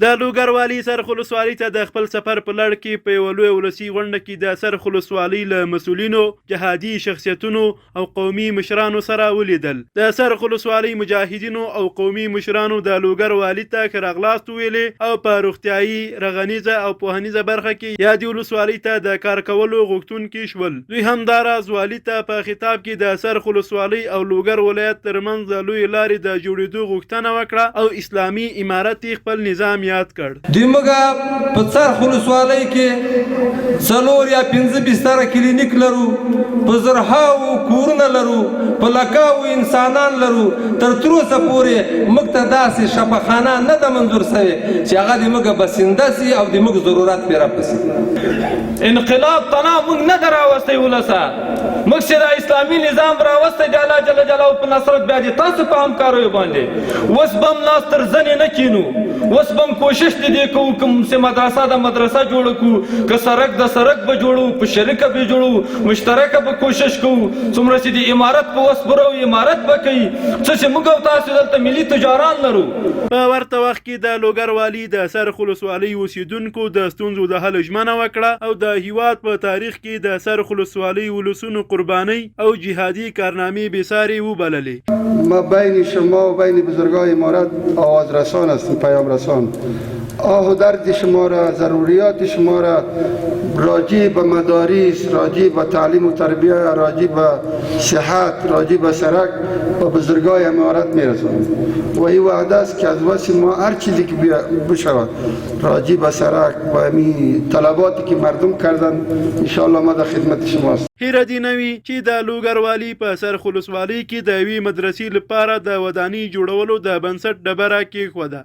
د لوګر والي سرخ ولسوالۍ ته د خپل سفر په لړ کې په یوه لویه ولسي غونډه کې د سرخ ولسوالۍ له مسؤلینو، جهادي شخصیتونو او قومي مشرانو سره ولیدل. د سرخ ولسوالۍ مجاهدینو او قومي مشرانو د لوګر والي ته ښه راغلاست وویلې او په روغتیایي، رغنیزه او پوهنیزه برخه کې یادې ولسوالۍ ته د کار کولو غوښتونکي شول. دوی همداراز والي ته په خطاب کې د سرخ ولسوالۍ او لوګر ولایت ترمنځ د لویې لارې د جوړېدو غوښتنه وکړه او اسلامي امارت خپل نظام یاد کړ. دوی موږ په سرخ ولسوالۍ کې 4 یا 5 بستره کلینیک لرو، په زرهاو کورونه لرو، په لکاو انسانان لرو. تر اوسه پورې موږ ته داسې شفاخانه نه ده منظور شوې چې هغه د موږ بسنده سي او د موږ ضرورت پرې راپسي. انقلاب ته موږ نه ده راوستی ولسه، موږ چې د اسلامي نظام راوستی د الله جل جلاله په نصرت بیا د تاسو په همکاریو باندې اوس به هم ناست تر زنې نه کینو. اوس به هم کوشش د دې کوو کوم چې مدرسه د مدرسه جوړه کړو، که سړک د سړک به جوړو، په شریکه به جوړو، مشترکه به کوشش کوو. څومره چې د امارت په وس برو امارت به کوي، څه چې موږ او تاسو دلته ملي تجاران لرو. په ورته وخت کې د لوګر والي د سرخ ولسوالۍ اوسیدونکو د ستونزو د حل ژمنه وکړه او د هیواد په تاریخ کې د سرخ ولسوالۍ ولسونو قربانۍ او جهادي کارنامې بسارې وبللې. ما بین شما و بین بزرگان امارت آواز رسان هستم، پیام رسان. آه و درد شما را، ضروریات شما را راجع به مدارس، راجع به تعلیم و تربیه، راجع به صحت، راجع به سرک و بزرگان امارت میرسانم و این وعده است که از واسه ما هر چیزی که بشود راجع به سرک و همین طلباتی که مردم کردن انشاءالله ما در خدمت شماست. هیره دې نه وي چې د لوګر والي په سرخ ولسوالۍ کې د یوې مدرسې لپاره د ودانۍ جوړولو د بنسټ ډبره کېښوده.